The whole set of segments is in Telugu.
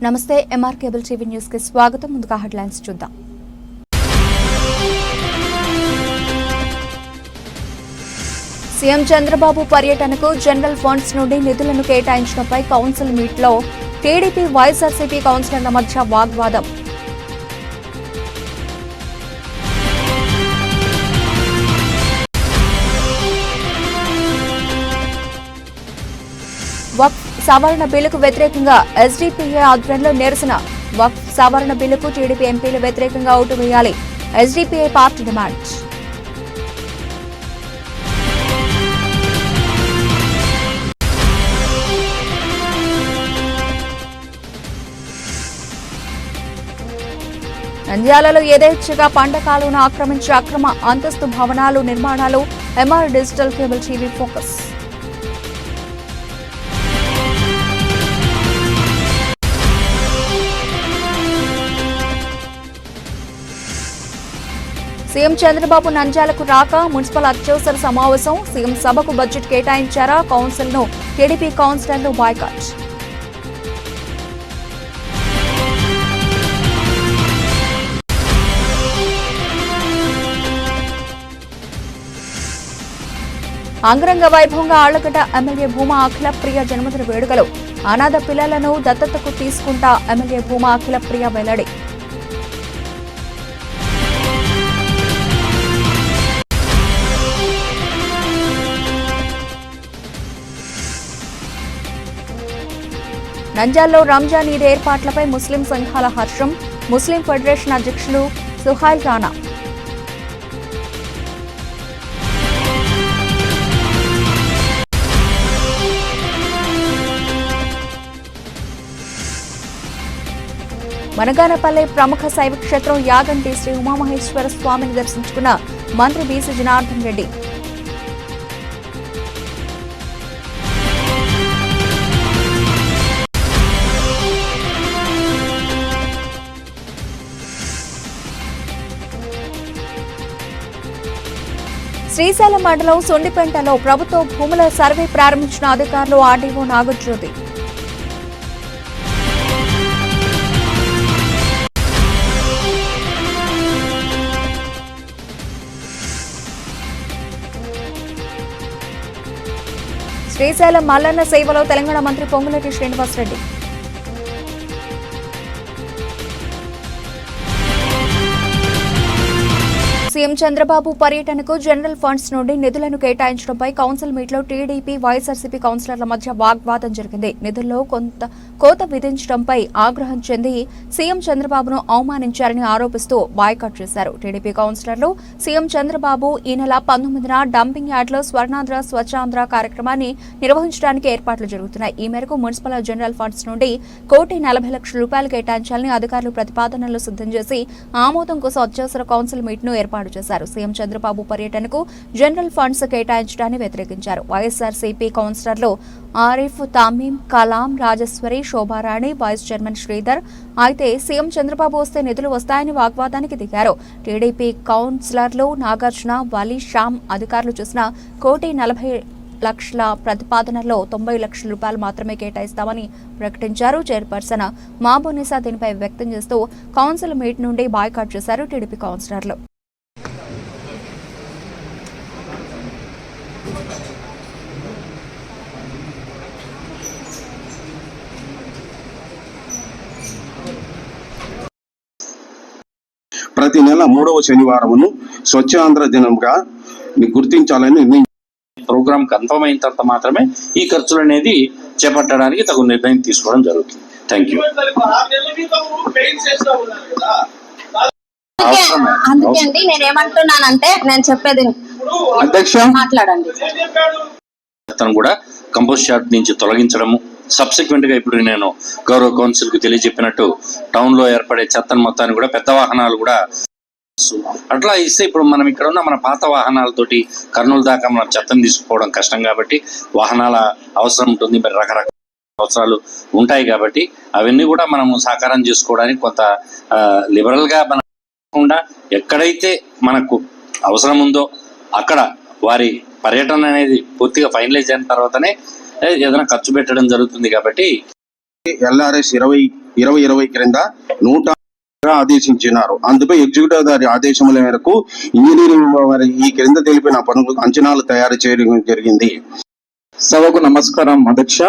నమస్తే ఎంఆర్ కేబుల్ టీవీ న్యూస్ కి స్వాగతం. ముందుగా హెడ్లైన్స్ చూద్దాం. సీఎం చంద్రబాబు పర్యటనకు జనరల్ ఫండ్స్ నుండి నిధులను కేటాయించడంపై కౌన్సిల్ మీట్లో టీడీపీ వైఎస్ఆర్సీపీ కౌన్సిలర్ల మధ్య వాగ్వాదం. వక్ఫ్ సవరణ బిల్లుకు వ్యతిరేకంగా ఎస్డీపీఏ ఆధ్వర్యంలో నిరసన. వక్ఫ్ సవరణ బిల్లుకు టీడీపీ ఎంపీలు వ్యతిరేకంగా ఓటు వేయాలి. SDPI party demand. నంద్యాలలో యథేచ్ఛగా పంటకాలను ఆక్రమించి అక్రమ అంతస్తు భవనాలు నిర్మాణాలు. MR digital cable TV focus. CM Chandrababu నంద్యాలకు రాక మున్సిపల్ అత్యవసర సమావేశం. సీఎం సభకు బడ్జెట్ కేటాయించారా? కౌన్సిల్ ను టీడీపీ కౌన్సిలర్లు బాయ్కాట్. అంగరంగ వైభవంగా ఆళ్లగడ్డ ఎమ్మెల్యే భూమా అఖిలప్రియ జన్మదిన వేడుకలు. అనాథ పిల్లలను దత్తతకు తీసుకుంటా ఎమ్మెల్యే భూమా అఖిలప్రియ వెల్లడి. నంద్యాలలో రంజాన్ ఈద్ ఏర్పాట్లపై ముస్లిం సంఘాల హర్షం. ముస్లిం ఫెడరేషన్ అధ్యక్షులు సుహైల్ రానా. మనగానపల్లె ప్రముఖ శైవ క్షేత్రం యాగంటి శ్రీ ఉమామహేశ్వర స్వామిని దర్శించుకున్న మంత్రి బీసీ జనార్దన్ రెడ్డి. శ్రీశైలం మండలం సొండిపెంటలో ప్రభుత్వ భూముల సర్వే ప్రారంభించిన అధికారులు ఆర్డీఓ నాగజ్యోతి. శ్రీశైలం మల్లన్న సేవలో తెలంగాణ మంత్రి పొంగులేటి శ్రీనివాసరెడ్డి. సీఎం చంద్రబాబు పర్యటనకు జనరల్ ఫండ్స్ నుండి నిధులను కేటాయించడంపై కౌన్సిల్ మీట్లో టీడీపీ వైఎస్ఆర్సీపీ కౌన్సిలర్ల మధ్య వాగ్వాదం జరిగింది. నిధుల్లో కోత విధించడంపై ఆగ్రహం చెంది సీఎం చంద్రబాబును అవమానించారని ఆరోపిస్తూ బాయ్కాట్ చేశారు. టీడీపీ కౌన్సిలర్లు సీఎం చంద్రబాబు ఈ నెల 19న డంపింగ్ యార్డ్లో స్వర్ణాంధ్ర స్వచ్ఛాంధ్ర కార్యక్రమాన్ని నిర్వహించడానికి ఏర్పాట్లు జరుగుతున్నాయి. ఈ మేరకు మున్సిపల్ జనరల్ ఫండ్స్ నుండి ₹1,40,00,000 కేటాయించాలని అధికారులు ప్రతిపాదనలు సిద్ధం చేసి ఆమోదం కోసం అత్యవసర కౌన్సిల్ మీట్ను ఏర్పాటు చేశారు. సీఎం చంద్రబాబు పర్యటనకు జనరల్ ఫండ్స్ కేటాయించడాన్ని వ్యతిరేకించారు. వైఎస్ఆర్సీపీ కౌన్సిలర్లు ఆరిఫ్, తామీం, కలాం, రాజేశ్వరి, శోభారాణి, వైస్ చైర్మన్ శ్రీధర్ అయితే సీఎం చంద్రబాబు వస్తే నిధులు వస్తాయని వాగ్వాదానికి దిగారు. టీడీపీ కౌన్సిలర్లు నాగార్జున, వలీ, శ్యామ్ అధికారులు చూసిన ₹1,40,00,000 ప్రతిపాదనలో ₹90,00,000 మాత్రమే కేటాయిస్తామని ప్రకటించారు. చైర్పర్సన్ మాబోనిసా దీనిపై వ్యక్తం చేస్తూ కౌన్సిల్ మీట్ నుండి బాయ్కాట్ చేశారు టీడీపీ కౌన్సిలర్లు. ప్రతి నెల 3వ శనివారమును స్వచ్ఛాంధ్ర దినంగా గుర్తించాలని ప్రోగ్రామ్ కన్ఫర్మ్ అయిన తర్వాత మాత్రమే ఈ ఖర్చులు అనేది చేపట్టడానికి తగు నిర్ణయం తీసుకోవడం జరుగుతుంది. Thank you. అందుకే అండి నేను ఏమంటున్నానంటే, నేను చెప్పేది అధ్యక్ష మాట్లాడండి. కూడా కంపోస్ట్ యార్డ్ నుంచి తొలగించడము, సబ్సిక్వెంట్ గా ఇప్పుడు నేను గౌరవ కౌన్సిల్ కు తెలియజెప్పినట్టు టౌన్ లో ఏర్పడే చెత్తను మొత్తాన్ని కూడా పెద్ద వాహనాలు కూడా అట్లా ఇస్తే ఇప్పుడు మనం ఇక్కడ ఉన్న మన పాత వాహనాలతోటి కర్నూలు దాకా మనం చెత్తను తీసుకుపోవడం కష్టం కాబట్టి వాహనాల అవసరం ఉంటుంది, మరి రకరకాల అవసరాలు ఉంటాయి కాబట్టి అవన్నీ కూడా మనము సాకారం చేసుకోవడానికి కొంత లిబరల్ గా మనం ఎక్కడైతే మనకు అవసరం ఉందో అక్కడ వారి పర్యటన అనేది పూర్తిగా ఫైనలైజ్ అయిన తర్వాతనే ఏదైనా ఖర్చు పెట్టడం జరుగుతుంది. కాబట్టి LRS 2020 క్రింద 100 ఆదేశించినారు. అందుపై ఎగ్జిక్యూటివ్ గారి ఆదేశముల మేరకు ఇంజనీరింగ్ వారి ఈ క్రింద తెలిపిన పనులు అంచనాలు తయారు చేయడం జరిగింది. సభకు నమస్కారం అధ్యక్ష.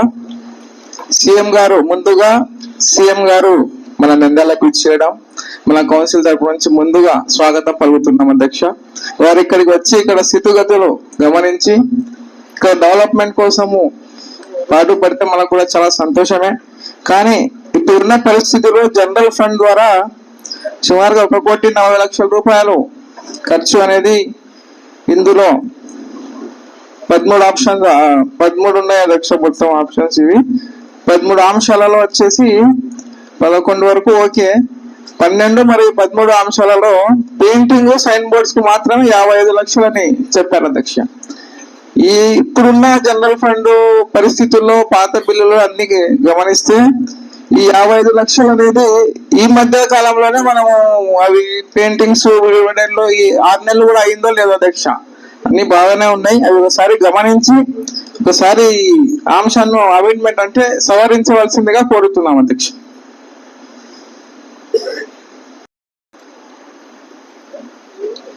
సీఎం గారు మన నంద్యాలకు ఇచ్చేయడం మన కౌన్సిల్ తరపు నుంచి ముందుగా స్వాగతం పలుకుతున్నాం అధ్యక్ష. వారు ఇక్కడికి వచ్చి ఇక్కడ స్థితిగతులు గమనించి ఇక్కడ డెవలప్మెంట్ కోసము పాటుపడితే మనకు కూడా చాలా సంతోషమే. కానీ ఇప్పుడున్న పరిస్థితుల్లో జనరల్ ఫండ్ ద్వారా సుమారుగా 1,40,00,000 రూపాయలు ఖర్చు అనేది ఇందులో 13 ఉన్నాయి అధ్యక్ష. మొత్తం ఆప్షన్స్ ఇవి 13 అంశాలలో వచ్చేసి 11 వరకు ఓకే. 12 మరియు 13 అంశాలలో పెయింటింగ్ సైన్ బోర్డ్స్ కి మాత్రమే 55 లక్షలని చెప్పారు అధ్యక్ష. ఈ ఇప్పుడున్న జనరల్ ఫండ్ పరిస్థితుల్లో పాత బిల్లులు అన్ని గమనిస్తే ఈ 55 లక్షలు అనేది ఈ మధ్య కాలంలోనే మనము అవి పెయింటింగ్స్ లో ఈ 6 నెలలు కూడా అయిందో లేదో అధ్యక్ష. అన్ని బాగానే ఉన్నాయి. అవి ఒకసారి గమనించి ఒకసారి అంశాన్ని అమెండ్మెంట్ అంటే సవరించవలసిందిగా కోరుతున్నాం అధ్యక్ష.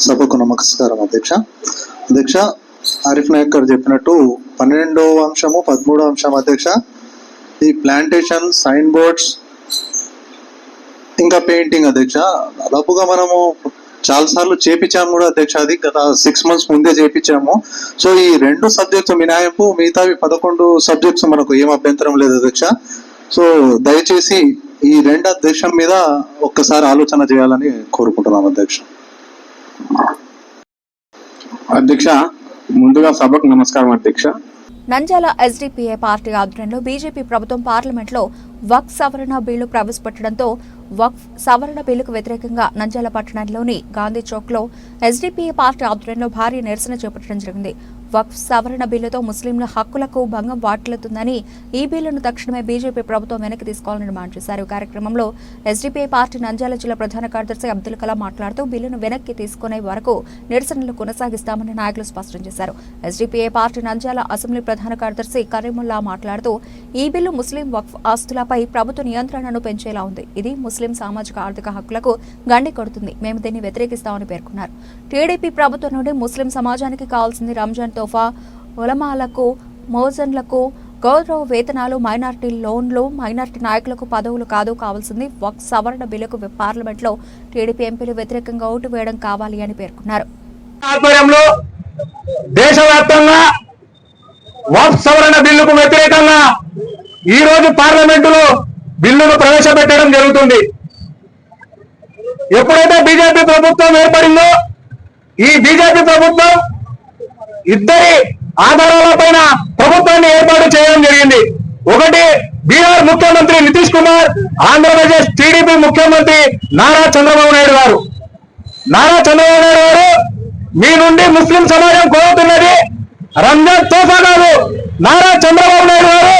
సభకు నమస్కారం అధ్యక్ష. ఆరిఫ్ నాయక్ గారు చెప్పినట్టు 12వ అంశము 13వ అంశం అధ్యక్ష, ఈ ప్లాంటేషన్ సైన్ బోర్డ్స్ ఇంకా పెయింటింగ్ అధ్యక్ష, దాదాపుగా మనము చాలా సార్లు చేపించాము కూడా అధ్యక్ష. అది గత 6 months ముందే చేపించాము. సో ఈ 2 సబ్జెక్ట్స్ మినహాయింపు మిగతావి 11 సబ్జెక్ట్స్ మనకు ఏం అభ్యంతరం లేదు అధ్యక్ష. సో దయచేసి ఈ 2 అధ్యక్షం మీద ఒక్కసారి ఆలోచన చేయాలని కోరుకుంటున్నాం అధ్యక్ష. ముందుగా సభకు నమస్కారం అధ్యక్ష. నంద్యాల ఎస్డీపీఏ పార్టీ ఆధ్వర్యంలో బీజేపీ ప్రభుత్వం పార్లమెంట్లో వక్ఫ్ సవరణ బిల్లు ప్రవేశపెట్టడంతో వక్ఫ్ సవరణ బిల్లుకు వ్యతిరేకంగా నంద్యాల పట్టణంలోని గాంధీ చౌక్లో ఎస్డీపీఏ పార్టీ ఆధ్వర్యంలో భారీ నిరసన చేపట్టడం జరిగింది. వక్ఫ్ సవరణ బిల్లుతో ముస్లింల హక్కులకు భంగం వాటిల్లుతుందని ఈ బిల్లును తక్షణమే బీజేపీ ప్రభుత్వం వెనక్కి తీసుకోవాలని డిమాండ్ చేశారు. కార్యక్రమంలో ఎస్డీపీఐ పార్టీ నంద్యాల జిల్లా ప్రధాన కార్యదర్శి అబ్దుల్ కలాం మాట్లాడుతూ బిల్లును వెనక్కి తీసుకునే వరకు నిరసనలు కొనసాగిస్తామని నాయకులు స్పష్టం చేశారు. ఎస్డీపీఐ పార్టీ నంద్యాల అసెంబ్లీ ప్రధాన కార్యదర్శి కరీముల్లా మాట్లాడుతూ ఈ బిల్లు ముస్లిం వక్ఫ్ ఆస్తులపై ప్రభుత్వ నియంత్రణను పెంచేలా ఉంది. ఇది ముస్లిం సామాజిక ఆర్థిక హక్కులకు గండి కొడుతుంది. మేము దీన్ని వ్యతిరేకిస్తామని పేర్కొన్నారు. టీడీపీ ప్రభుత్వం నుండి ముస్లిం సమాజానికి కావాల్సింది రంజాన్ తోఫా, ఉలమాలకు, మోజన్లకు గౌరవ వేతనాలు, మైనార్టీ లోన్లు, మైనార్టీ నాయకులకు పదవులు కాదు. కావాల్సింది వక్ఫ్ సవరణ బిల్లుకు పార్లమెంట్లో టీడీపీ ఎంపీలు వ్యతిరేకంగా ఓటు వేయడం కావాలి అని పేర్కొన్నారు. ఆధ్వర్యంలో దేశవ్యాప్తంగా వక్ఫ్ సవరణ బిల్లుకు వ్యతిరేకంగా ఈ రోజు పార్లమెంటులో బిల్లును ప్రవేశపెట్టడం జరుగుతుంది. ఎప్పుడైతే బీజేపీ ప్రభుత్వం ఏర్పడిందో ఈ బీజేపీ ప్రభుత్వం ఇద్దరి ఆధారాలపైన ప్రభుత్వాన్ని ఏర్పాటు చేయడం జరిగింది. ఒకటి బీహార్ ముఖ్యమంత్రి నితీష్ కుమార్, ఆంధ్రప్రదేశ్ టీడీపీ ముఖ్యమంత్రి నారా చంద్రబాబు నాయుడు గారు. మీ నుండి ముస్లిం సమాజం కోరుతున్నది రంజాన్ తోఫా కాదు. నారా చంద్రబాబు నాయుడు గారు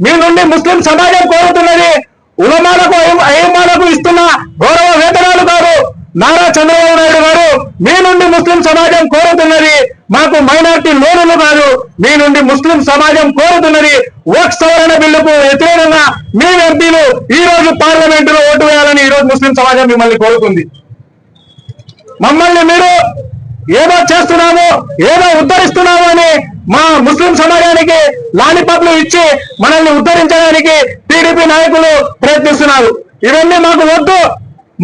మీ నుండి ముస్లిం సమాజం కోరుతున్నది ఉలమాలకు, అయ్యమాలకు ఇస్తున్న గౌరవ వేతనాలు కాదు. నారా చంద్రబాబు నాయుడు గారు మీ నుండి ముస్లిం సమాజం కోరుతున్నది మాకు మైనార్టీ లోనులు కాదు. మీ నుండి ముస్లిం సమాజం కోరుతున్నది వక్ఫ్ సవరణ బిల్లుకు వ్యతిరేకంగా మీ ఎంపీలు ఈ రోజు పార్లమెంటులో ఓటు వేయాలని ఈ రోజు ముస్లిం సమాజం మిమ్మల్ని కోరుతుంది. మమ్మల్ని మీరు ఏదో చేస్తున్నాము, ఏదో ఉద్ధరిస్తున్నాము అని మా ముస్లిం సమాజానికి లాలిపాప్లు ఇచ్చి మనల్ని ఉద్ధరించడానికి టీడీపీ నాయకులు ప్రయత్నిస్తున్నారు. ఇవన్నీ మాకు వద్దు.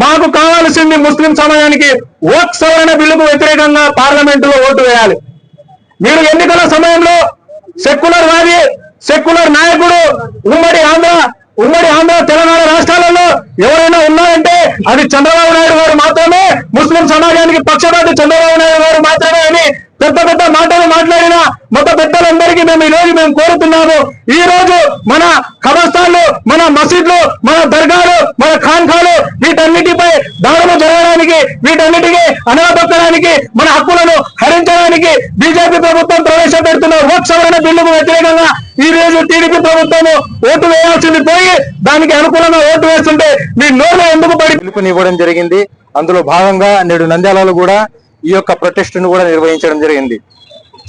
మాకు కావాల్సింది ముస్లిం సమాజానికి వక్ఫ్ సవరణ బిల్లుకు వ్యతిరేకంగా పార్లమెంటులో ఓటు వేయాలి. మీరు ఎన్నికల సమయంలో సెక్యులర్ వాది, సెక్యులర్ నాయకుడు ఉమ్మడి ఆంధ్ర తెలంగాణ రాష్ట్రాలలో ఎవరైనా ఉన్నారంటే అది చంద్రబాబు నాయుడు గారు మాత్రమే. ముస్లిం సమాజానికి పక్షపాతి చంద్రబాబు నాయుడు గారు మాత్రమే అని పెద్ద పెద్ద మాటలు మాట్లాడిన మత పెద్దలందరికీ మేము కోరుతున్నాము. ఈ రోజు మన ఖబర్స్థాన్లు, మన మసీద్లు, మన దర్గాలు, మన ఖాన్ఖాలు వీటన్నిటిపై దాడులు జరగడానికి, వీటన్నిటికీ అనగదొక్కడానికి, మన హక్కులను హరించడానికి బీజేపీ ప్రభుత్వం ప్రవేశపెడుతున్న వక్ఫ్ సవరణ బిల్లుకు వ్యతిరేకంగా ఈ రోజు టీడీపీ ప్రభుత్వం ఓటు వేయాల్సింది పోయి దానికి అనుకూలంగా ఓటు వేస్తుంటే మీ నోరు ఎందుకు పిలుపునివ్వడం జరిగింది. అందులో భాగంగా నేడు నంద్యాలలో కూడా ఈ యొక్క ప్రొటెస్ట్ ను కూడా నిర్వహించడం జరిగింది.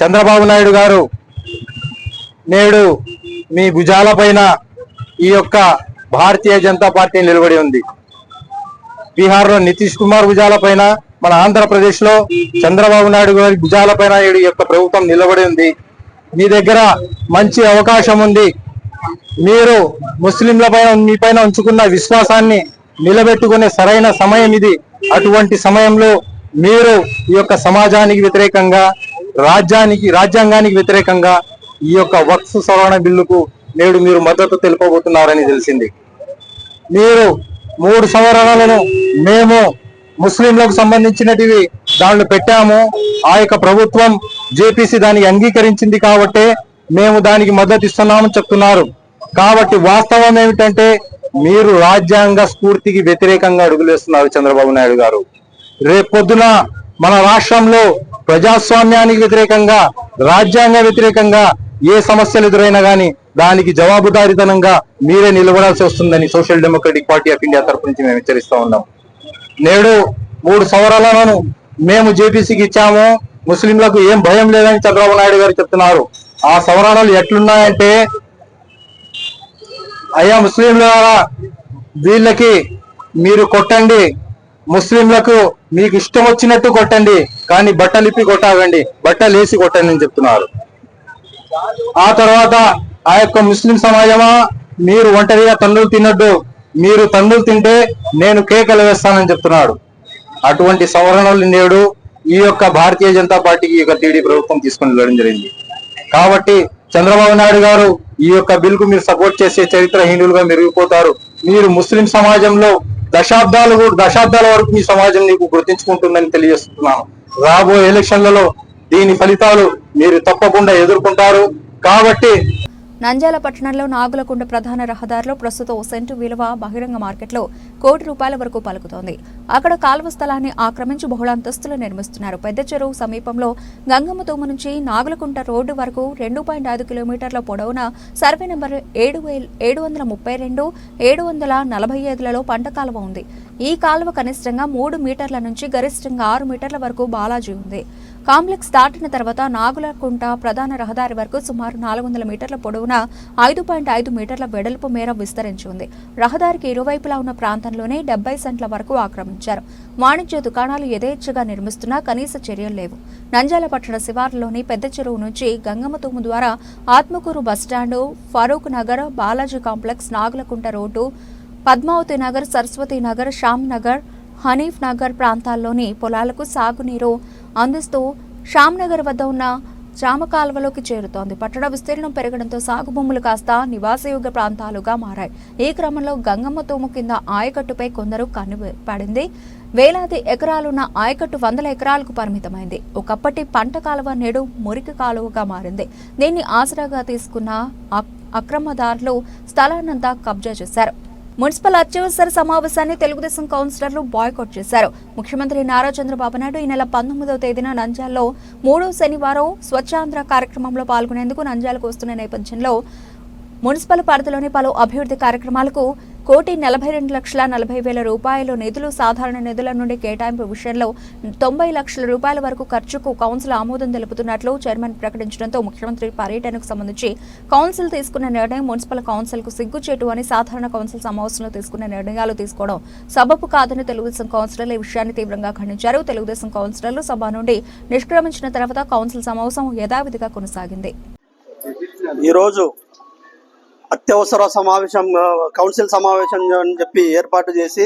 చంద్రబాబు నాయుడు గారు నేడు మీ భుజాల పైన ఈ యొక్క భారతీయ జనతా పార్టీ నిలబడి ఉంది. బీహార్లో నితీష్ కుమార్ భుజాలపైన, మన ఆంధ్రప్రదేశ్ లో చంద్రబాబు నాయుడు గారి భుజాలపైన ఈ యొక్క ప్రభుత్వం నిలబడి ఉంది. మీ దగ్గర మంచి అవకాశం ఉంది. మీరు ముస్లింలపైన మీపైన ఉంచుకున్న విశ్వాసాన్ని నిలబెట్టుకునే సరైన సమయం ఇది. అటువంటి సమయంలో మీరు ఈ యొక్క సమాజానికి వ్యతిరేకంగా, రాజ్యాంగానికి వ్యతిరేకంగా ఈ యొక్క వక్ఫ్ సవరణ బిల్లుకు నేడు మీరు మద్దతు తెలుపబోతున్నారని తెలిసింది. మీరు 3 సవరణలను మేము ముస్లింలకు సంబంధించినటివి దాంట్లో పెట్టాము. ఆ యొక్క ప్రభుత్వం జేపీసీ దానికి అంగీకరించింది కాబట్టే మేము దానికి మద్దతు ఇస్తున్నామని చెప్తున్నారు. కాబట్టి వాస్తవం ఏమిటంటే మీరు రాజ్యాంగ స్ఫూర్తికి వ్యతిరేకంగా అడుగులేస్తున్నారు చంద్రబాబు నాయుడు గారు. రేపొద్దున మన రాష్ట్రంలో ప్రజాస్వామ్యానికి వ్యతిరేకంగా, రాజ్యాంగ వ్యతిరేకంగా ఏ సమస్యలు ఎదురైనా కానీ దానికి జవాబుదారీతనంగా మీరే నిలబడాల్సి వస్తుందని social democratic party of India తరఫు నుంచి మేము హెచ్చరిస్తా ఉన్నాం. నేడు 3 సవరణలను మేము జేపీసీకి ఇచ్చాము. ముస్లింలకు ఏం భయం లేదని చంద్రబాబు నాయుడు గారు చెప్తున్నారు. ఆ సవరణలు ఎట్లున్నాయంటే, అయ్యా ముస్లింల వీళ్ళకి మీరు కొట్టండి, ముస్లింలకు మీకు ఇష్టం వచ్చినట్టు కొట్టండి, కానీ బట్టలు ఇప్పి కొట్టాగండి, బట్టలు వేసి కొట్టండి అని చెప్తున్నారు. ఆ తర్వాత ఆ యొక్క ముస్లిం సమాజమా, మీరు ఒంటరిగా తన్నులు తినొద్దు, మీరు తన్నులు తింటే నేను కేకలు వేస్తానని చెప్తున్నాడు. అటువంటి సవరణలు నేడు ఈ యొక్క భారతీయ జనతా పార్టీకి ఈ యొక్క టీడీ ప్రభుత్వం తీసుకుని వెళ్ళడం జరిగింది. కాబట్టి చంద్రబాబు నాయుడు గారు ఈ యొక్క బిల్కు మీరు సపోర్ట్ చేసే చరిత్రహీనులుగా మెరిగిపోతారు. మీరు ముస్లిం సమాజంలో దశాబ్దాల వరకు మీ సమాజం నీకు గుర్తించుకుంటుందని తెలియజేస్తున్నాను. రాబోయే ఎలక్షన్లలో దీని ఫలితాలు మీరు తప్పకుండా ఎదుర్కొంటారు. కాబట్టి నంద్యాల పట్టణంలో నాగులకొండ ప్రధాన రహదారిలో ప్రస్తుతం ఓ సెంటు విలువ బహిరంగ మార్కెట్లో ₹1,00,00,000 వరకు పలుకుతోంది. అక్కడ కాలువ స్థలాన్ని ఆక్రమించి బహుళంతస్తులు నిర్మిస్తున్నారు. పెద్ద చెరువు సమీపంలో గంగమ్మతోమ నుంచి నాగులకుంట రోడ్డు వరకు 2.5 కిలోమీటర్ల పొడవున సర్వే నంబర్ 732, 745లలో పంట కాలువ ఉంది. ఈ కాలువ కనిష్టంగా 3 మీటర్ల నుంచి గరిష్టంగా 6 మీటర్ల వరకు బాలాజీ ఉంది. కాంప్లెక్స్ దాటిన తర్వాత నాగులకుంట ప్రధాన రహదారి వరకు సుమారు 400 మీటర్ల పొడవున 5.5 మీటర్ల వెడల్పు మేర విస్తరించి ఉంది. రహదారికి ఇరువైపులా ఉన్న ప్రాంతంలోనే 70 సెంట్ల వరకు ఆక్రమించారు. వాణిజ్య దుకాణాలు యథేచ్ఛగా నిర్మిస్తున్నా కనీస చర్యలు లేవు. నంద్యాల పట్టణ శివార్లోని పెద్ద చెరువు నుంచి గంగమ్మతూము ద్వారా Atmakur bus stand, Farooq Nagar, Balaji complex, Nagulakunta road, Padmavathi Nagar, Saraswathi Nagar, Shyam Nagar, Hanif Nagar ప్రాంతాల్లోని పొలాలకు సాగునీరు అందిస్తూ శ్యామ్నగర్ వద్ద ఉన్న జామ కాలువలోకి చేరుతోంది. పట్టణ విస్తీర్ణం పెరగడంతో సాగు భూములు కాస్త నివాసయోగ్య ప్రాంతాలుగా మారాయి. ఈ క్రమంలో గంగమ్మ తూము కింద ఆయకట్టుపై కొందరు కన్నుపడింది. వేలాది ఎకరాలున్న ఆయకట్టు 100 ఎకరాలకు పరిమితమైంది. ఒకప్పటి పంట కాలువ నేడు మురికి కాలువగా మారింది. దీన్ని ఆసరాగా తీసుకున్న అక్రమదారులు స్థలాన్నంతా కబ్జా చేశారు. మున్సిపల్ అత్యవసర సమావేశాన్ని తెలుగుదేశం కౌన్సిలర్లు బాయ్కాట్ చేశారు. ముఖ్యమంత్రి నారా చంద్రబాబు నాయుడు ఈ నెల 19వ తేదీన నంద్యాలలో 3వ శనివారం స్వచ్ఛాంధ్ర కార్యక్రమంలో పాల్గొనేందుకు నంద్యాలకు వస్తున్న నేపథ్యంలో మున్సిపల్ పరిధిలోని పలు అభివృద్ధి కార్యక్రమాలకు ₹1,42,40,000 నిధులు సాధారణ నిధుల నుండి కేటాయింపు విషయంలో ₹90 లక్షల వరకు ఖర్చుకు కౌన్సిల్ ఆమోదం తెలుపుతున్నట్లు చైర్మన్ ప్రకటించడంతో ముఖ్యమంత్రి పర్యటనకు సంబంధించి కౌన్సిల్ తీసుకున్న నిర్ణయం మున్సిపల్ కౌన్సిల్కు సిగ్గుచేటు అని సాధారణ కౌన్సిల్ సమావేశంలో తీసుకున్న నిర్ణయాలు తీసుకోవడం సబబు కాదని తెలుగుదేశం కౌన్సిలర్లు ఈ విషయాన్ని తీవ్రంగా ఖండించారు. తెలుగుదేశం కౌన్సిలర్లు సభ నుండి నిష్క్రమించిన తర్వాత కౌన్సిల్ సమావేశం యథావిధిగా కొనసాగింది. ఈరోజు అత్యవసర సమావేశం, కౌన్సిల్ సమావేశం అని చెప్పి ఏర్పాటు చేసి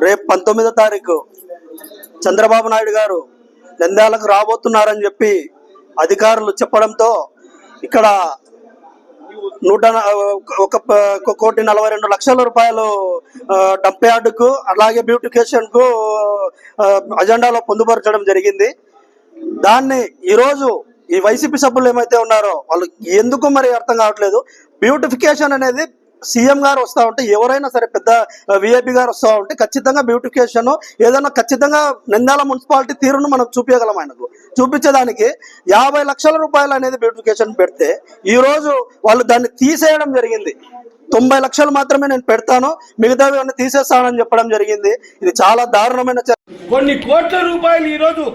రేపు 19వ తారీఖు చంద్రబాబు నాయుడు గారు నంద్యాలకు రాబోతున్నారని చెప్పి అధికారులు చెప్పడంతో ఇక్కడ ₹1,42,00,000 డంప్ యార్డుకు అలాగే బ్యూటిఫికేషన్ కు అజెండాలో పొందుపరచడం జరిగింది. దాన్ని ఈరోజు ఈ వైసీపీ సభ్యులు ఏమైతే ఉన్నారో వాళ్ళు ఎందుకు మరి అర్థం కావట్లేదు. బ్యూటిఫికేషన్ అనేది సీఎం గారు వస్తూ ఉంటే, ఎవరైనా సరే పెద్ద విఐపి గారు వస్తూ ఉంటే ఖచ్చితంగా బ్యూటిఫికేషన్ ఏదైనా ఖచ్చితంగా నంద్యాల మున్సిపాలిటీ తీరును మనం చూపించగలం. ఆయనకు చూపించేదానికి ₹50 లక్షల అనేది బ్యూటిఫికేషన్ పెడితే ఈరోజు వాళ్ళు దాన్ని తీసేయడం జరిగింది. 90 లక్షలు మాత్రమే నేను పెడతాను, మిగతావి అన్ని తీసేస్తానని చెప్పడం జరిగింది. ఇది చాలా దారుణమైన కొన్ని కోట్ల రూపాయలు ఈరోజు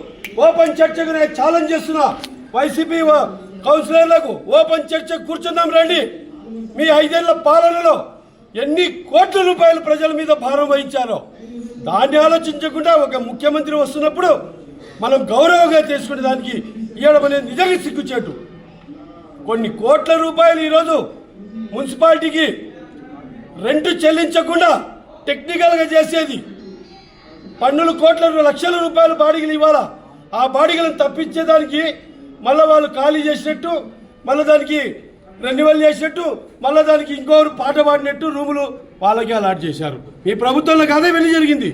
ఓపెన్ చర్చకు నేను ఛాలెంజ్ చేస్తున్నా. వైసీపీ కౌన్సిలర్లకు ఓపెన్ చర్చ కూర్చుందాం రండి. మీ 5 ఏళ్ల పాలనలో ఎన్ని కోట్ల రూపాయలు ప్రజల మీద భారం వహించారో దాన్ని ఆలోచించకుండా ఒక ముఖ్యమంత్రి వస్తున్నప్పుడు మనం గౌరవంగా చేసుకునే దానికి ఇవ్వడం అనేది నిజంగా సిగ్గుచేటు. కొన్ని కోట్ల రూపాయలు ఈరోజు మున్సిపాలిటీకి రెంట్ చెల్లించకుండా టెక్నికల్గా చేసేది, పన్నులు కోట్ల లక్షల రూపాయల బాడిగలు ఇవ్వాలా, ఆ బాడిగలను తప్పించేదానికి మళ్ళీ వాళ్ళు ఖాళీ చేసినట్టు, మళ్ళీ దానికి రెన్యువల్ చేసినట్టు, మళ్ళీ దానికి ఇంకోరు పాట పాడినట్టు రూములు వాళ్ళకి అలాట్ చేశారు. మీ ప్రభుత్వంలో అదే వెళ్ళి జరిగింది.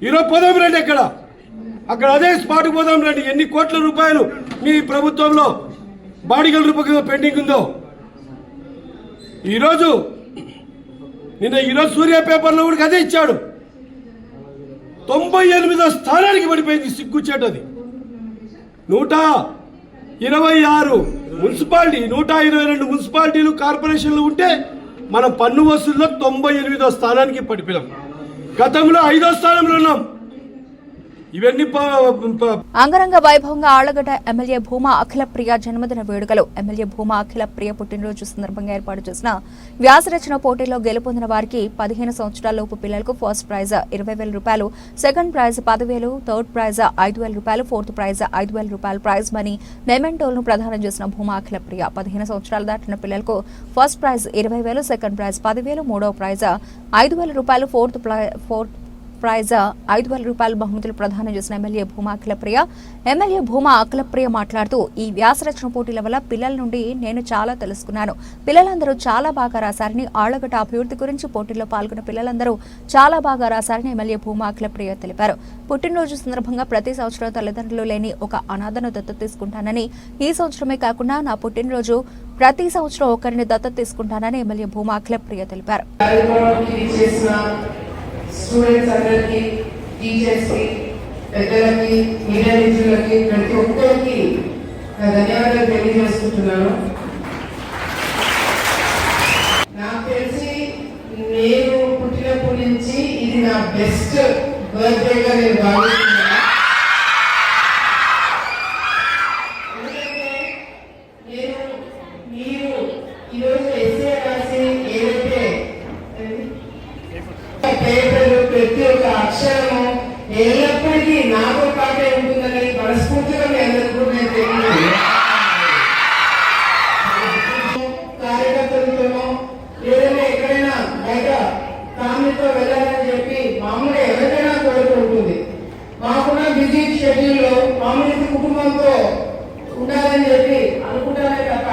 ఈరోజు పోదాం రండి, అక్కడ అదే స్పాట్కి పోదాం రండి. ఎన్ని కోట్ల రూపాయలు మీ ప్రభుత్వంలో బాడిగల రూపంగా పెండింగ్ ఉందో. ఈరోజు సూర్య పేపర్లో కూడా అదే ఇచ్చాడు. 98వ స్థానానికి పడిపోయింది, సిగ్గుచేటది. 126 మున్సిపాలిటీ, 122 మున్సిపాలిటీలు కార్పొరేషన్లు ఉంటే మనం పన్ను వసూల్లో 98వ స్థానానికి పడిపోయాం. గతంలో 5వ స్థానంలో ఉన్నాం. ఇవన్నీ అంగరంగ వైభవంగా ఆళ్లగడ్డ ఎమ్మెల్యే భూమా అఖిలప్రియ జన్మదిన వేడుకలు. ఎమ్మెల్యే భూమా అఖిలప్రియ పుట్టినరోజు సందర్భంగా ఏర్పాటు చేసిన వ్యాసరచన పోటీలో గెలుపొందిన వారికి 15 సంవత్సరాలలోపు పిల్లలకు ఫస్ట్ ప్రైజ్ 20,000 రూపాయలు, సెకండ్ ప్రైజ్ 10,000, థర్డ్ ప్రైజ్ 5,000 రూపాయలు, ఫోర్త్ ప్రైజ్ 5,000 రూపాయలు ప్రైజ్ మనీ మెమెంటోలను ప్రదానం చేసిన భూమా అఖిలప్రియ 15 సంవత్సరాలు దాటిన పిల్లలకు ఫస్ట్ ప్రైజ్ 20,000, సెకండ్ ప్రైజ్ 10,000, మూడవ ప్రైజ్ 5,000 రూపాయలు, ఫోర్త్ ప్రైజ్ 5,000 రూపాయలు బహుమతులు ప్రదానం చేసిన ఎమ్మెల్యే భూమా అఖిలప్రియ. ఎమ్మెల్యే భూమా అఖిలప్రియ మాట్లాడుతూ, ఈ వ్యాసరచన పోటీల వల్ల పిల్లల నుండి నేను చాలా తెలుసుకున్నాను. పిల్లలందరూ చాలా బాగా రాశారని, ఆళ్లగడ్డ అభివృద్ధి గురించి పోటీల్లో పాల్గొన్న పిల్లలందరూ చాలా బాగా రాశారని ఎమ్మెల్యే భూమా అఖిలప్రియ తెలిపారు. పుట్టినరోజు సందర్భంగా ప్రతి సంవత్సరం తల్లిదండ్రులు లేని ఒక అనాథను దత్తత తీసుకుంటానని, ఈ సంవత్సరమే కాకుండా నా పుట్టినరోజు ప్రతి సంవత్సరం ఒకరిని దత్తత తీసుకుంటానని ఎమ్మెల్యే భూమా అఖిలప్రియ తెలిపారు. స్టూడెంట్స్ అందరికి, టీచర్స్ కి, పెద్దలకి, మీడియా మిత్రులకి, ప్రతి ఒక్కరికి ధన్యవాదాలు తెలియజేసుకుంటున్నాను. నాకు తెలిసి నేను పుట్టినప్పటి నుంచి ఇది నా బెస్ట్ బర్త్డేగా నేను భావిస్తున్నాను. ఎందుకంటే మీరు ఈరోజు ఎస్ఏ రాసి ఏదైతే పేపర్లు ప్రతి ఒక్క అక్షరము ఎల్లప్పటికీ నాతో పాటే ఉంటుందని మనస్ఫూర్తిగా మీ అందరికీ కూడా నేను తెలియదు. కార్యకర్తలతోనో ఏదైనా ఎక్కడైనా బయట ఫ్యామిలీతో వెళ్ళాలని చెప్పి మామూలుగా ఎవరికైనా కోరిక ఉంటుంది. మాకున్న బిజీ షెడ్యూల్లో మామూలు కుటుంబంతో ఉండాలని చెప్పి అనుకుంటానే తప్ప,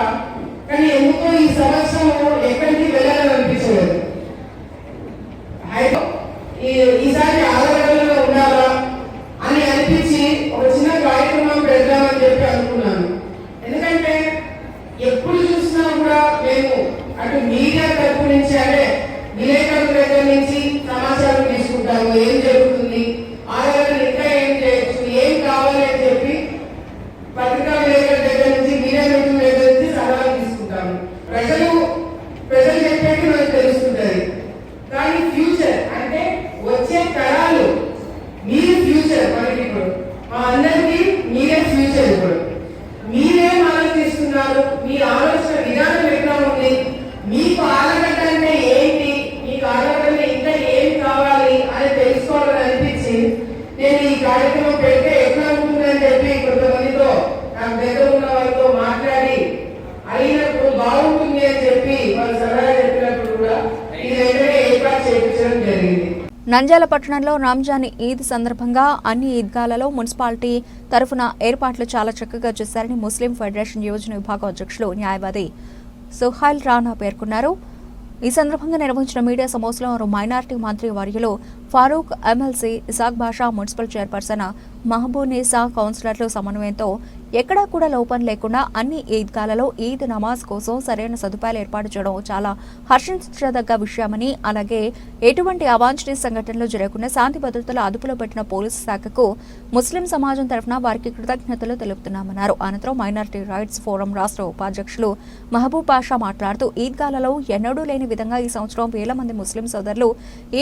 కానీ ఎందుకో ఈ సంవత్సరం ఎక్కడికి వెళ్ళాలని అనిపించలేదు. ఈసారి ఆలగడ్డలో ఉండాలా అని అనిపించి ఒక చిన్న కార్యక్రమం పెడదామని చెప్పి అనుకున్నాను. ఎందుకంటే ఎప్పుడు చూసినా కూడా మేము అటు మీడియా తరపు నుంచి, అంటే విలేకరుల దగ్గర నుంచి సమాచారం తీసుకుంటాము, ఏం జరుగుతుంది, ఆలగడ్డలు ఇంకా ఏం చేయొచ్చు, ఏం కావాలి అని చెప్పి పత్రికా విలేకరుల దగ్గర నుంచి, మీడియా మిత్రుల దగ్గర నుంచి సలహాలు తీసుకుంటాము. ప్రజలు చెప్పేది మనకు తెలుస్తుంటది. కానీ ఫ్యూచర్ అంటే వచ్చే తరాలు, మీరు ఫ్యూచర్ మనకి, ఇప్పుడు మా అందరికీ మీరే ఫ్యూచర్. ఇప్పుడు మీరేం ఆలోచిస్తున్నారు, మీ ఆలోచన విధానం ఎట్లా ఉంది, మీకు ఆలగడ్డ అంటే ఏంటి, మీకు ఆలగడ్డ ఇంకా ఏం కావాలి అని తెలుసుకోవాలని అనిపించి నేను ఈ కార్యక్రమం పెడితే ఎట్లా ఉంటుందని చెప్పి కొంతమందితో, నాకు దగ్గర ఉన్న వాళ్ళతో మాట్లాడి అయినప్పుడు బాగుంటుంది అని చెప్పి వాళ్ళు సలహా చెప్పినప్పుడు కూడా ఇది వెంటనే ఏర్పాటు చేయించడం జరిగింది. నంద్యాల పట్టణంలో రంజాన్ ఈద్ సందర్భంగా అన్ని ఈద్గాలలో మున్సిపాలిటీ తరఫున ఏర్పాట్లు చాలా చక్కగా చేశారని ముస్లిం ఫెడరేషన్ యువజన విభాగం అధ్యక్షులు న్యాయవాది సుహైల్ రానా పేర్కొన్నారు. ఈ సందర్భంగా నిర్వహించిన మీడియా సమావేశంలో మైనార్టీ మంత్రి వర్యులు ఫారూక్, ఎమ్మెల్సీ ఇసాక్ బాషా, మున్సిపల్ చైర్పర్సన్ మహబూనిసా కౌన్సిలర్లు సమన్వయంతో ఎక్కడా కూడా లోపం లేకుండా అన్ని ఈద్గాలలో ఈద్ నమాజ్ కోసం సరైన సదుపాయాలు ఏర్పాటు చేయడం చాలా హర్షించదగ్గ విషయమని, అలాగే ఎటువంటి అవాంఛనీయ సంఘటనలు జరగకుండా శాంతి భద్రతలు అదుపులో పెట్టిన పోలీసు శాఖకు ముస్లిం సమాజం తరఫున వారికి కృతజ్ఞతలు తెలుపుతున్నామన్నారు. అనంతరం మైనారిటీ రైట్స్ ఫోరం రాష్ట్ర ఉపాధ్యక్షులు మహబూబ్ బాషా మాట్లాడుతూ ఈద్గాలలో ఎన్నడూ లేని విధంగా ఈ సంవత్సరం వేల మంది ముస్లిం సోదరులు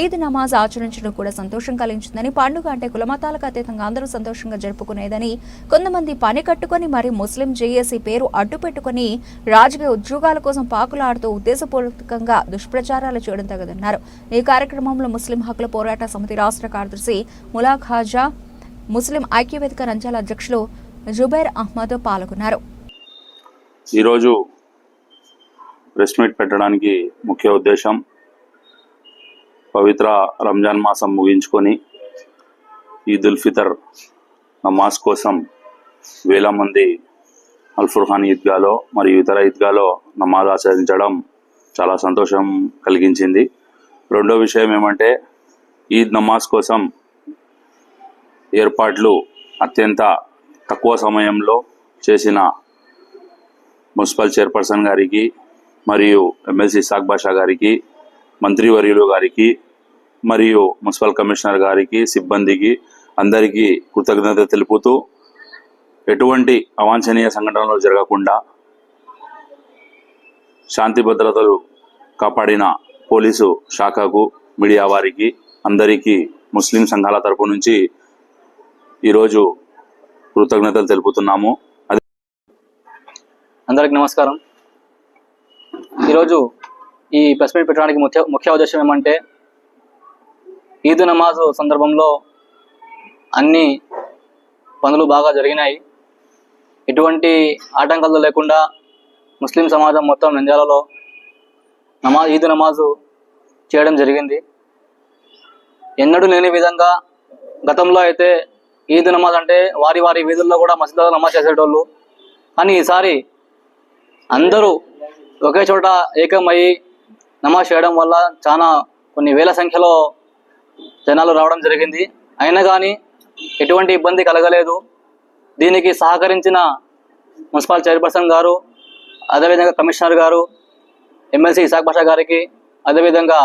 ఈద్ నమాజ్ ఆచరించడం కూడా సంతోషం కలిగించిందని, పండుగ అంటే కులమతాలకు అతీతంగా అందరూ సంతోషంగా జరుపుకునేదని, కొంతమంది పని పట్టుకుని మరి ముస్లిం జేఏసీ పేరు అడ్డు పెట్టుకుని రాజకీయ ఉద్యోగాల కోసం పాకులాడుతూ ఉద్దేశపూర్వకంగా దుష్ప్రచారాలు చేయడం తగదన్నారు. ఈ కార్యక్రమంలో ముస్లిం హక్కుల పోరాట సమితి రాష్ట్ర కార్యదర్శి ములా ఖాజా, ముస్లిం ఐక్యవేదిక నంద్యాల అధ్యక్షులు జుబైర్ అహ్మద్ పాల్గొన్నారు. ఈరోజు ప్రెస్ మీట్ పెట్టడానికి ముఖ్య ఉద్దేశం, పవిత్ర రంజాన్ మాసం ముగించుకొని ఈద్ ఉల్ ఫితర్ నమాజ్ కోసం వేల మంది అల్ ఫుర్ఖాన్ ఈద్గాలో మరియు ఇతర ఈద్గాలో నమాజ్ ఆచరించడం చాలా సంతోషం కలిగించింది. రెండో విషయం ఏమంటే, ఈద్ నమాజ్ కోసం ఏర్పాట్లు అత్యంత తక్కువ సమయంలో చేసిన మున్సిపల్ చైర్పర్సన్ గారికి మరియు ఎమ్మెల్సీ ఇసాక్ బాషా గారికి, మంత్రివర్యులు గారికి మరియు మున్సిపల్ కమిషనర్ గారికి, సిబ్బందికి అందరికీ కృతజ్ఞత తెలుపుతూ, ఎటువంటి అవాంఛనీయ సంఘటనలు జరగకుండా శాంతి భద్రతలు కాపాడిన పోలీసు శాఖకు, మీడియా వారికి అందరికీ ముస్లిం సంఘాల తరపు నుంచి ఈరోజు కృతజ్ఞతలు తెలుపుతున్నాము. అందరికి నమస్కారం. ఈరోజు ఈ ప్రెస్ మీట్ పెట్టడానికి ముఖ్య ఉద్దేశం ఏమంటే, ఈద్ నమాజ్ సందర్భంలో అన్ని పనులు బాగా జరిగినాయి. ఎటువంటి ఆటంకాలు లేకుండా ముస్లిం సమాజం మొత్తం నంద్యాలలో ఈద్ నమాజు చేయడం జరిగింది. ఎన్నడూ లేని విధంగా గతంలో అయితే ఈద్ నమాజ్ అంటే వారి వారి వీధుల్లో కూడా మసీదులో నమాజ్ చేసేటోళ్ళు. కానీ ఈసారి అందరూ ఒకే చోట ఏకమయ్యి నమాజ్ చేయడం వల్ల చాలా కొన్ని వేల సంఖ్యలో జనాలు రావడం జరిగింది. అయినా కానీ ఎటువంటి ఇబ్బంది కలగలేదు. దీనికి సహకరించిన మున్సిపల్ చైర్పర్సన్ గారు, అదేవిధంగా కమిషనర్ గారు, ఎమ్మెల్సీ ఇసాక్ బాషా గారికి, అదేవిధంగా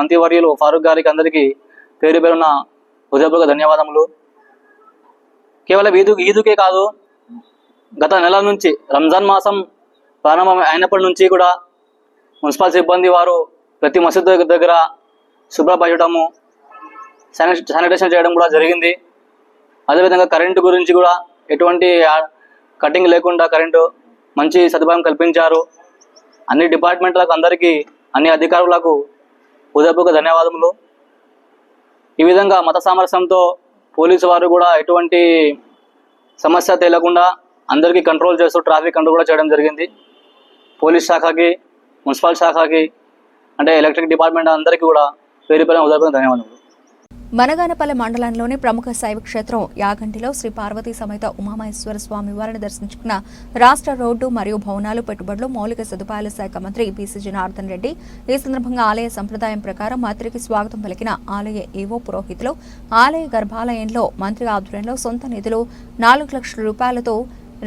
మంత్రివర్యులు ఫారూక్ గారికి అందరికీ పేరు పేరున్న హృదయపూర్వక ధన్యవాదములు. కేవలం ఈదుకే కాదు, గత నెల నుంచి రంజాన్ మాసం ప్రారంభం అయినప్పటి నుంచి కూడా మున్సిపల్ సిబ్బంది వారు ప్రతి మసీదు దగ్గర శుభ్రపరచడము, శానిటేషన్ చేయడం కూడా జరిగింది. అదేవిధంగా కరెంటు గురించి కూడా ఎటువంటి కటింగ్ లేకుండా కరెంటు మంచి సదుపాయం కల్పించారు. అన్ని డిపార్ట్మెంట్లకు అందరికీ, అన్ని అధికారులకు హృదయపూర్వక ధన్యవాదములు. ఈ విధంగా మత సామరస్యంతో పోలీసు వారు కూడా ఎటువంటి సమస్య తేలకుండా అందరికీ కంట్రోల్ చేస్తూ ట్రాఫిక్ కంట్రోల్ కూడా చేయడం జరిగింది. పోలీస్ శాఖకి, మున్సిపల్ శాఖకి, అంటే ఎలక్ట్రిక్ డిపార్ట్మెంట్ అందరికీ కూడా పేరు పేరున హృదయపూర్వక ధన్యవాదాలు. మనగానపల్లి మండలంలోని ప్రముఖ శైవ క్షేత్రం యాగంటిలో శ్రీ పార్వతీ సమేత ఉమామహేశ్వర స్వామి వారిని దర్శించుకున్న రాష్ట్ర రోడ్డు మరియు భవనాలు, పెట్టుబడులు, మౌలిక సదుపాయాల శాఖ మంత్రి బీసీ జనార్దన్ రెడ్డి. ఈ సందర్భంగా ఆలయ సంప్రదాయం ప్రకారం మంత్రికి స్వాగతం పలికిన ఆలయ ఏవో పురోహితులు ఆలయ గర్భాలయంలో మంత్రి ఆధ్వర్యంలో సొంత నిధులు 4 లక్షల రూపాయలతో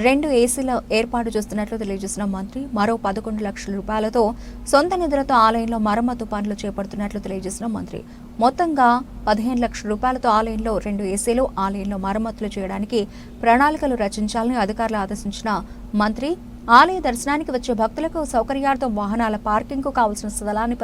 2 ఏసీల ఏర్పాటు చేస్తున్నట్లు తెలియజేసిన మంత్రి, మరో 11 లక్షల రూపాయలతో సొంత నిధులతో ఆలయంలో మరమ్మతు పనులు చేపడుతున్నట్లు తెలియజేసిన మంత్రి, మొత్తంగా 15 లక్షల రూపాయలతో ఆలయంలో 2 ఏసీలు, ఆలయంలో మరమ్మతులు చేయడానికి ప్రణాళికలు రచించాలని అధికారులు ఆదేశించిన మంత్రి, ఆలయ దర్శనానికి వచ్చే భక్తులకు సౌకర్యార్థం వాహనాల పార్కింగ్కు కావాల్సిన స్థలాన్ని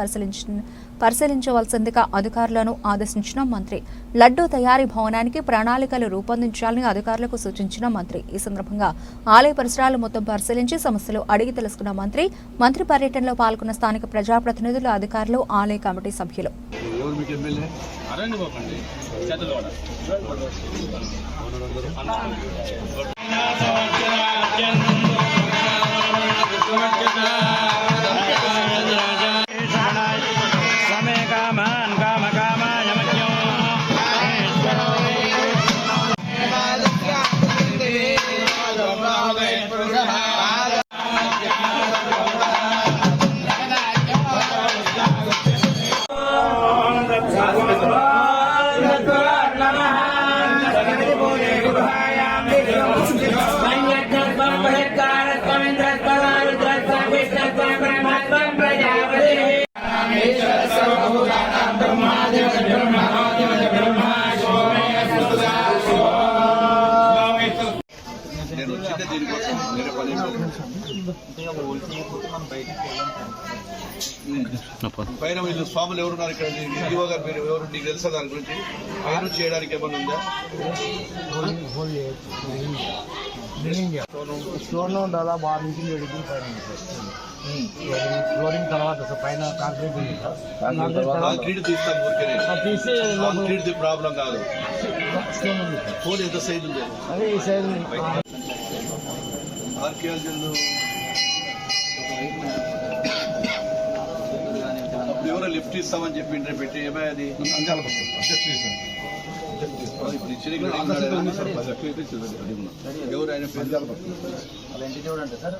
పరిశీలించవలసిందిగా అధికారులను ఆదేశించిన మంత్రి, లడ్డూ తయారీ భవనానికి ప్రణాళికలు రూపొందించాలని అధికారులకు సూచించిన మంత్రి. ఈ సందర్భంగా ఆలయ పరిసరాలు మొత్తం పరిశీలించి సమస్యలు అడిగి తెలుసుకున్న మంత్రి పర్యటనలో పాల్గొన్న స్థానిక ప్రజాప్రతినిధులు, అధికారులు, ఆలయ కమిటీ సభ్యులు. దీనికోసం పైన వీళ్ళు స్వాములు ఎవరున్నారు ఇక్కడ? ఈవో గారు మీరు ఎవరు, నీకు తెలుసా దాని గురించి? పైన చేయడానికి ఏమైనా ఉందా? ఫ్లోర్లో ఉండాలా, బార్మింగ్ ఫ్లోరింగ్ తర్వాత పైన కాంక్రీట్ ఉంది సార్. కాంక్రీట్ తీస్తాం ఊరికే, కాంక్రీట్ ప్రాబ్లం కాదు. ఫోన్ ఎంత సైజ్ ఉంది? అదే ఈ సైజ్ ఆర్కియాలజీలు ఎవరో లిఫ్ట్ ఇస్తామని చెప్పి ఇంటర్ పెట్టి ఏమై అది ఇప్పుడు ఇచ్చిన ఎవరు ఆయన చూడండి సార్.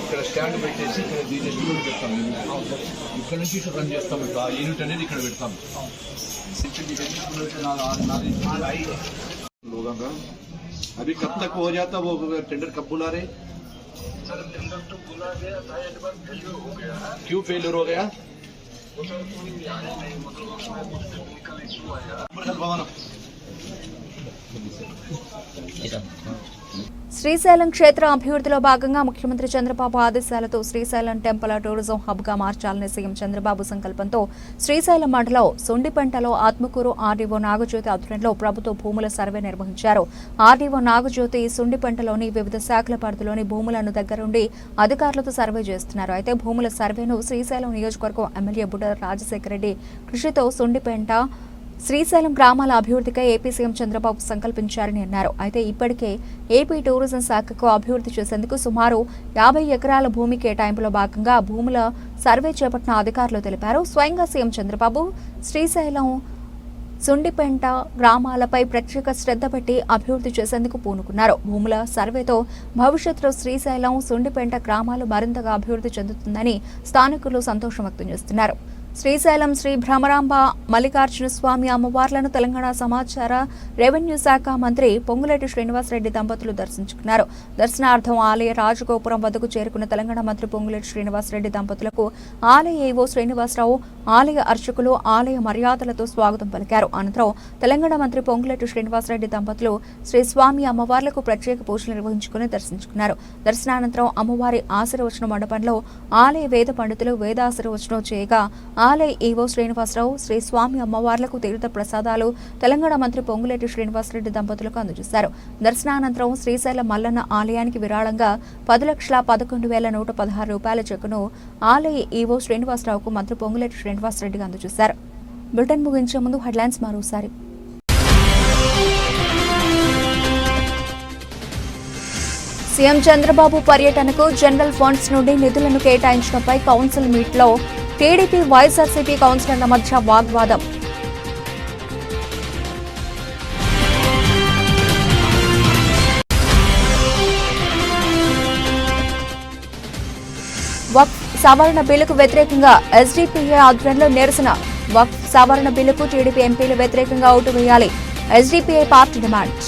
ఇక్కడ స్టాండ్ పెట్టేసి ఇక్కడ డిస్ట్రిబ్యూట్ పెడతాం. ఇక్కడ నుంచి ఇక్కడ రన్ చేస్తాం. ఆ యూనిట్ అనేది ఇక్కడ పెడతాం. अभी कब तक हो जाता वो टेंडर? कब बुला रहे? क्यों फेलियर हो गया? శ్రీశైలం క్షేత్ర అభివృద్ధిలో భాగంగా ముఖ్యమంత్రి చంద్రబాబు ఆదేశాలతో శ్రీశైలం టెంపుల్ టూరిజం హబ్ గా మార్చాలని సీఎం చంద్రబాబు సంకల్పంతో శ్రీశైలం మండలం సొండిపెంటలో ఆత్మకూరు ఆర్డీఓ నాగజ్యోతి ఆధ్వర్యంలో ప్రభుత్వ భూముల సర్వే నిర్వహించారు. ఆర్డీఓ నాగజ్యోతి సొండిపెంటలోని వివిధ శాఖల పరిధిలోని భూములను దగ్గరుండి అధికారులతో సర్వే చేస్తున్నారు. అయితే భూముల సర్వేను శ్రీశైలం నియోజకవర్గం ఎమ్మెల్యే బుడ్డ రాజశేఖర రెడ్డి కృషితో సొండిపెంట శ్రీశైలం గ్రామాల అభివృద్ధికై ఏపీ సీఎం చంద్రబాబు సంకల్పించారని అన్నారు. అయితే ఇప్పటికే ఏపీ టూరిజం శాఖకు అభివృద్ధి చేసేందుకు సుమారు 50 ఎకరాల భూమి కేటాయింపులో భాగంగా భూముల సర్వే చేపట్టిన అధికారులు తెలిపారు. స్వయంగా సీఎం చంద్రబాబు శ్రీశైలం సుండిపెంట గ్రామాలపై ప్రత్యేక శ్రద్ధ పెట్టి అభివృద్ధి చేసేందుకు పూనుకున్నారు. భూముల సర్వేతో భవిష్యత్తులో శ్రీశైలం సుండిపెంట గ్రామాలు మరింతగా అభివృద్ధి చెందుతుందని స్థానికులు సంతోషం వ్యక్తం చేస్తున్నారు. శ్రీశైలం శ్రీ భ్రమరాంబ మల్లికార్జున స్వామి అమ్మవార్లను తెలంగాణ సమాచార రెవెన్యూ శాఖ మంత్రి పొంగులేటి శ్రీనివాసరెడ్డి దంపతులు దర్శించుకున్నారు. దర్శనార్థం ఆలయ రాజగోపురం వద్దకు చేరుకున్న తెలంగాణ మంత్రి పొంగులేటి శ్రీనివాసరెడ్డి దంపతులకు ఆలయ ఈవో శ్రీనివాసరావు, ఆలయ అర్చకులు ఆలయ మర్యాదలతో స్వాగతం పలికారు. అనంతరం తెలంగాణ మంత్రి పొంగులేటి శ్రీనివాసరెడ్డి దంపతులు శ్రీ స్వామి అమ్మవార్లకు ప్రత్యేక పూజలు నిర్వహించుకుని దర్శించుకున్నారు. దర్శనానంతరం అమ్మవారి ఆశీర్వచన మండపంలో ఆలయ వేద పండితులు వేదాశీర్వచనం చేయగా ఆలయ ఈవో శ్రీనివాసరావు శ్రీ స్వామి అమ్మవార్లకు తీర్థ ప్రసాదాలు తెలంగాణ మంత్రి పొంగులేటి శ్రీనివాసరెడ్డి దంపతులకు అందజేశారు. దర్శనానంతరం శ్రీశైలం మల్లన్న ఆలయానికి విరాళంగా 10,11,116 రూపాయల చెక్కును ఆలయ ఈవో శ్రీనివాసరావుకు మంత్రి పొంగులేటి శ్రీనివాసరెడ్డికి అందజేశారు. బులెటిన్ ముగించే ముందు హెడ్లైన్స్ మరోసారి. సీఎం చంద్రబాబు పర్యటనకు జనరల్ ఫండ్స్ నుండి నిధులను కేటాయించడంపై కౌన్సిల్ మీట్లో టీడీపీ వైఎస్ఆర్సీపీ కౌన్సిలర్ల మధ్య వాగ్వాదం. వక్ఫ్ సవరణ బిల్లుకు వ్యతిరేకంగా ఎస్డీపీఏ ఆధ్వర్యంలో నిరసన. వక్ఫ్ సవరణ బిల్లుకు టీడీపీ ఎంపీలు వ్యతిరేకంగా ఓటు వేయాలి. SDPI party demand.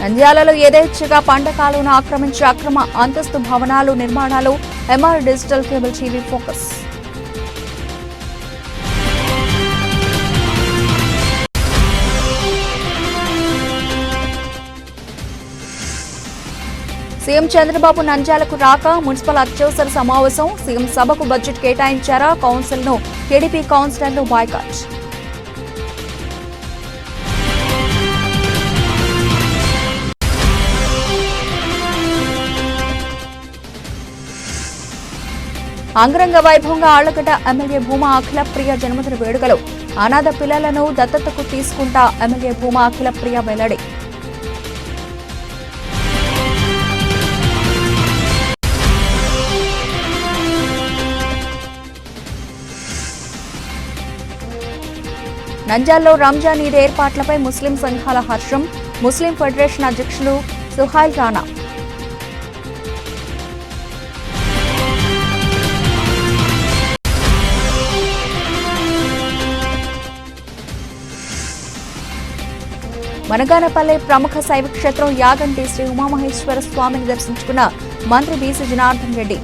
నంద్యాలలో యథేచ్ఛగా పంట కాలువను ఆక్రమించి అక్రమ అంతస్తు భవనాలు నిర్మాణాలు. MR digital cable TV focus. CM Chandrababu నంద్యాలకు రాక మున్సిపల్ అత్యవసర సమావేశం. సీఎం సభకు బడ్జెట్ కేటాయించారా? కౌన్సిల్ను టీడీపీ కౌన్సిలర్లు బాయ్కాట్. అంగరంగ వైభవంగా ఆళ్లగడ్డ ఎమ్మెల్యే భూమా అఖిలప్రియ జన్మదిన వేడుకలు. అనాథ పిల్లలను దత్తతకు తీసుకుంటా ఎమ్మెల్యే భూమా అఖిలప్రియ వెల్లడి. నంద్యాలలో రంజాన్ ఈద్ ఏర్పాట్లపై ముస్లిం సంఘాల హర్షం. ముస్లిం ఫెడరేషన్ అధ్యక్షులు సుహైల్ రాణా. మనగానపల్లె ప్రముఖ శైవ క్షేత్రం యాగంటి శ్రీ ఉమామహేశ్వర స్వామిని దర్శించుకున్న మంత్రి బీసీ జనార్దన్ రెడ్డి.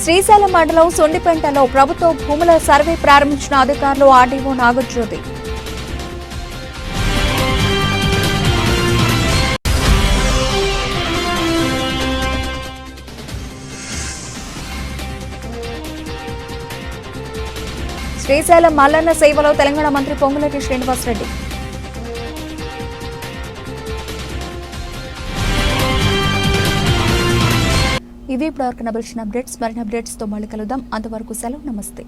శ్రీశైలం మండలం సొండిపెంటలో ప్రభుత్వ భూముల సర్వే ప్రారంభించిన అధికారులు ఆర్డీఓ నాగజ్యోతి. శ్రీశైలం మల్లన్న సేవలో తెలంగాణ మంత్రి పొంగులేటి శ్రీనివాసరెడ్డి. ఇవి ఇప్పటివరకు నబిల్చిన అప్డేట్స్. మరిన్ని అప్డేట్స్తో మళ్ళీ కలుద్దాం. అంతవరకు సెలవు. నమస్తే.